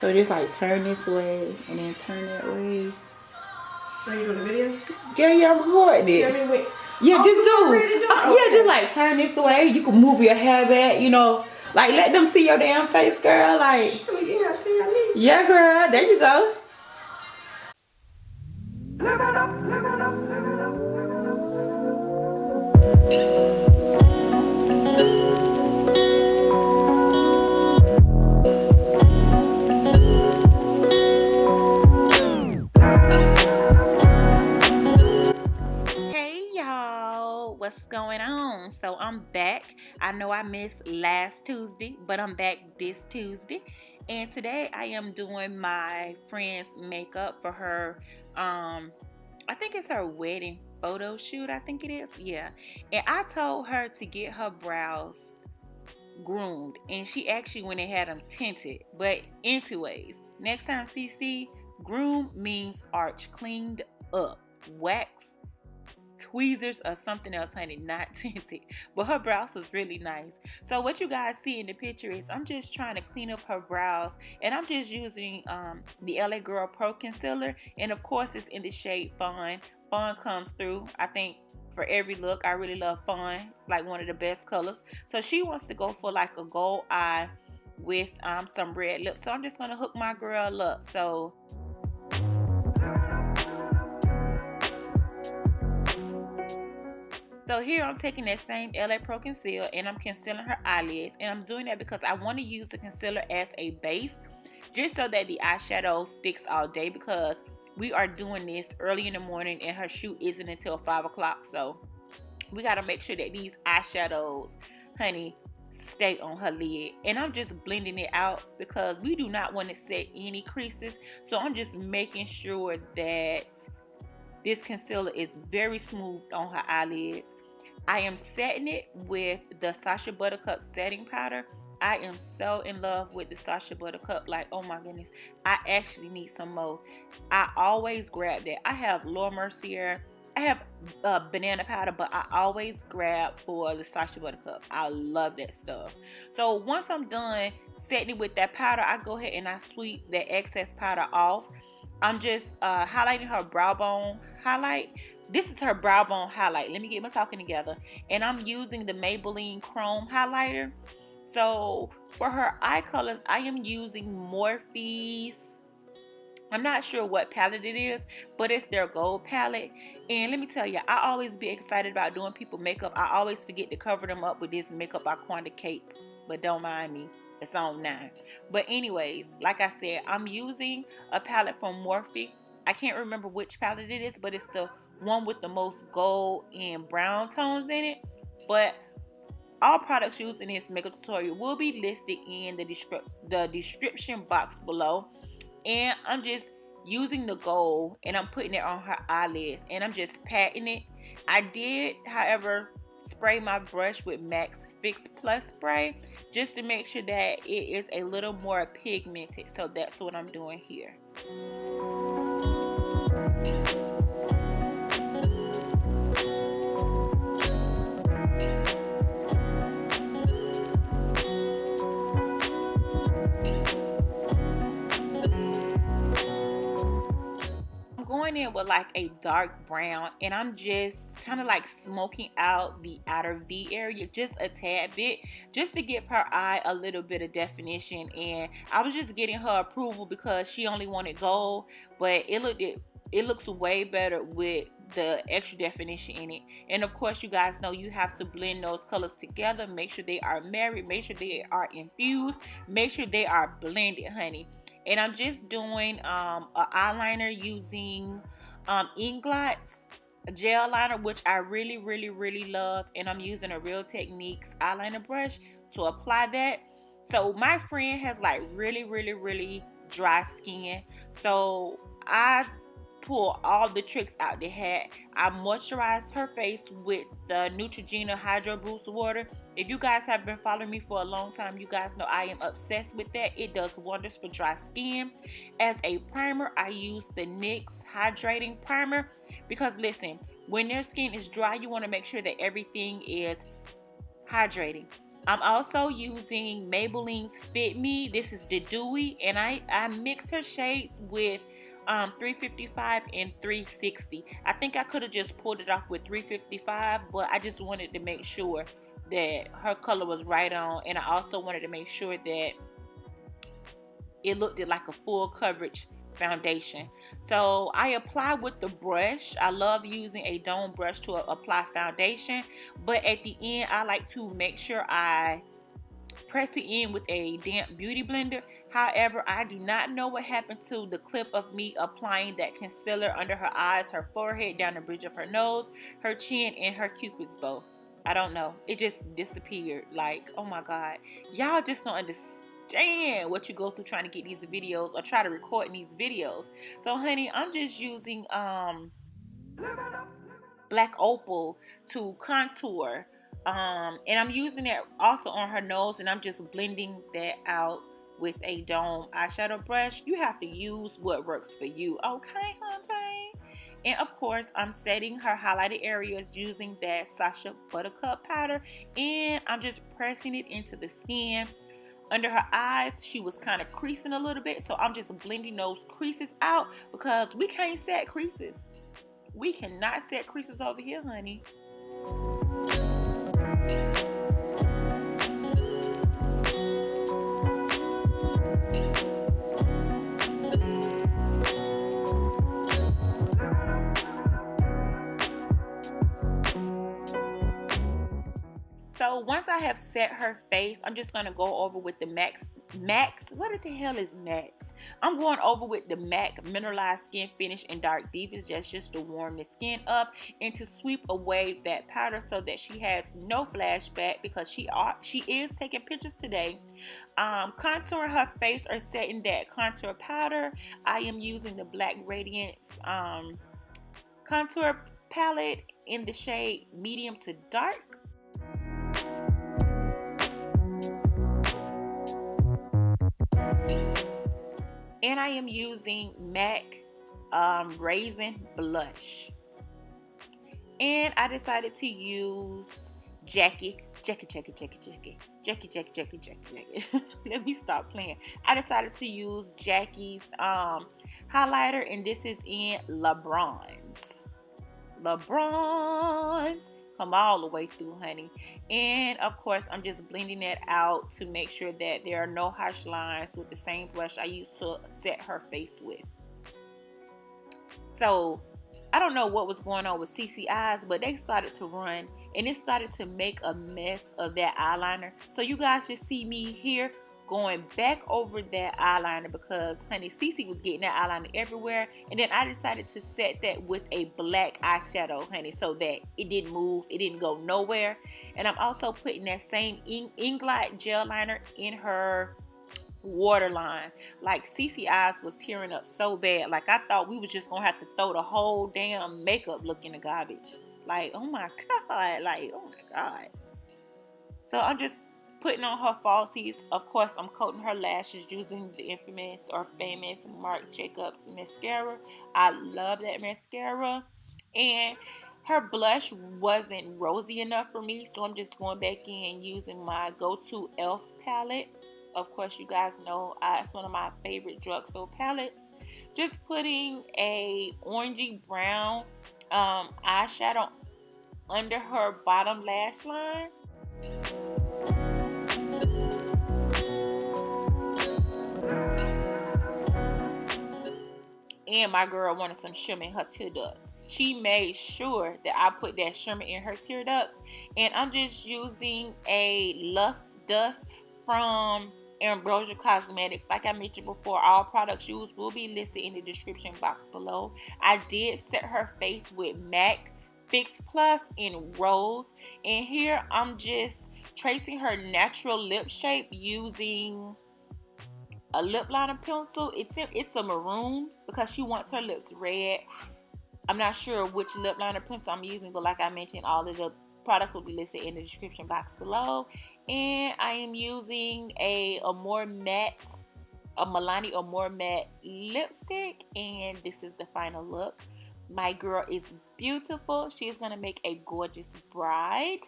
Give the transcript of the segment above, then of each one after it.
So just like turn this way and then turn that way. Are you doing a video? Yeah, I'm recording it. Tell me what. Yeah, just do. Okay. Yeah, just like turn this way. You can move your hair back, you know. Like let them see your damn face, girl. Like, oh, yeah, tell me. Yeah, girl. There you go. Hey y'all, what's going on? So I'm back. I know I missed last Tuesday, but I'm back this Tuesday. And today I am doing my friend's makeup for her I think it's her wedding photo shoot, I think it is. Yeah. And I told her to get her brows groomed, and she actually went and had them tinted. But anyways, next time CC, groom means arch, cleaned up, wax, tweezers or something else, honey, not tinted. But her brows was really nice. So what you guys see in the picture is I'm just trying to clean up her brows, and I'm just using the LA Girl Pro Concealer, and of course it's in the shade Fawn. Fawn comes through, I think, for every look. I really love Fawn, like one of the best colors. So she wants to go for like a gold eye with some red lips. So I'm just gonna hook my girl up. So here I'm taking that same LA Pro Concealer and I'm concealing her eyelids. And I'm doing that because I want to use the concealer as a base, just so that the eyeshadow sticks all day, because we are doing this early in the morning and her shoot isn't until 5 o'clock. So we got to make sure that these eyeshadows, honey, stay on her lid. And I'm just blending it out because we do not want to set any creases. So I'm just making sure that this concealer is very smooth on her eyelids. I am setting it with the Sacha Buttercup setting powder. I am so in love with the Sacha Buttercup. Like, oh my goodness, I actually need some more. I always grab that. I have Laura Mercier. I have banana powder, but I always grab for the Sacha Buttercup. I love that stuff. So once I'm done setting it with that powder, I go ahead and I sweep that excess powder off. I'm just highlighting her brow bone highlight. This is her brow bone highlight. Let me get my talking together. And I'm using the Maybelline Chrome highlighter. So for her eye colors, I am using Morphe's. I'm not sure what palette it is, but it's their gold palette. And let me tell you, I always be excited about doing people makeup. I always forget to cover them up with this Makeup by Quanta cape, but don't mind me. It's on 9. But anyways, like I said, I'm using a palette from Morphe. I can't remember which palette it is, but it's the one with the most gold and brown tones in it. But all products used in this makeup tutorial will be listed in the description box below. And I'm just using the gold and I'm putting it on her eyelids and I'm just patting it. I did, however, spray my brush with MAC's Fix Plus spray just to make sure that it is a little more pigmented. So that's what I'm doing here. Going in with like a dark brown, and I'm just kind of like smoking out the outer V area just a tad bit, just to give her eye a little bit of definition. And I was just getting her approval because she only wanted gold, but it looks way better with the extra definition in it. And of course, you guys know you have to blend those colors together, make sure they are married, make sure they are infused, make sure they are blended, honey. And I'm just doing an eyeliner using Inglot Gel Eyeliner, which I really love. And I'm using a Real Techniques eyeliner brush to apply that. So my friend has like really dry skin. So I pull all the tricks out the hat. I moisturized her face with the Neutrogena Hydro Boost Water. If you guys have been following me for a long time, you guys know I am obsessed with that. It does wonders for dry skin. As a primer, I use the NYX Hydrating Primer because listen, when their skin is dry, you want to make sure that everything is hydrating. I'm also using Maybelline's Fit Me. This is the Dewy, and I mixed her shades with 355 and 360. I think I could have just pulled it off with 355, but I just wanted to make sure that her color was right on, and I also wanted to make sure that it looked like a full coverage foundation. So I apply with the brush. I love using a dome brush to apply foundation, but at the end I like to make sure I press it in with a damp beauty blender. However, I do not know what happened to the clip of me applying that concealer under her eyes, her forehead, down the bridge of her nose, her chin, and her cupid's bow. I don't know. It just disappeared. Like, oh my god. Y'all just don't understand what you go through trying to get these videos or try to record in these videos. So honey, I'm just using black opal to contour, and I'm using it also on her nose, and I'm just blending that out with a dome eyeshadow brush. You have to use what works for you, okay honey? And of course I'm setting her highlighted areas using that Sacha Buttercup powder, and I'm just pressing it into the skin. Under her eyes, she was kind of creasing a little bit, so I'm just blending those creases out because we can't set creases. We cannot set creases over here, honey. So once I have set her face, I'm just going to go over with the Max, what the hell is Max? I'm going over with the MAC Mineralize Skinfinish in Dark Deep. It's just to warm the skin up and to sweep away that powder so that she has no flashback, because she is taking pictures today. Contouring her face or setting that contour powder, I am using the Black Radiance contour palette in the shade medium to dark. And I am using MAC Raizin blush. And I decided to use Jackie. Let me stop playing. I decided to use Jackie's highlighter, and this is in LeBron's. Come all the way through, honey. And of course I'm just blending that out to make sure that there are no harsh lines with the same brush I used to set her face with. So I don't know what was going on with CC eyes, but they started to run and it started to make a mess of that eyeliner. So you guys just see me here going back over that eyeliner because honey, CC was getting that eyeliner everywhere, and then I decided to set that with a black eyeshadow, honey, so that it didn't move, it didn't go nowhere. And I'm also putting that same Inglot Gel Eyeliner in her waterline. Like CC eyes was tearing up so bad, like I thought we was just gonna have to throw the whole damn makeup look in the garbage. Like, oh my god, like, oh my god. So I'm just putting on her falsies. Of course, I'm coating her lashes using the infamous or famous Marc Jacobs mascara. I love that mascara. And her blush wasn't rosy enough for me, so I'm just going back in using my go-to E.L.F palette. Of course, you guys know it's one of my favorite drugstore palettes. Just putting a orangey brown eyeshadow under her bottom lash line. And my girl wanted some shimmer in her tear ducts. She made sure that I put that shimmer in her tear ducts. And I'm just using a Lust Dust from Ambrosia Cosmetics. Like I mentioned before, all products used will be listed in the description box below. I did set her face with MAC Fix Plus in Rose. And here I'm just tracing her natural lip shape using a lip liner pencil. It's a maroon because she wants her lips red. I'm not sure which lip liner pencil I'm using, but like I mentioned, all of the products will be listed in the description box below. And I am using a more matte, a Milani or more matte lipstick, and this is the final look. My girl is beautiful. She is going to make a gorgeous bride.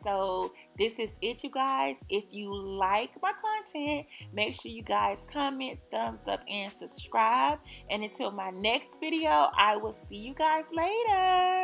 So this is it, you guys. If you like my content, make sure you guys comment, thumbs up, and subscribe. And until my next video, I will see you guys later.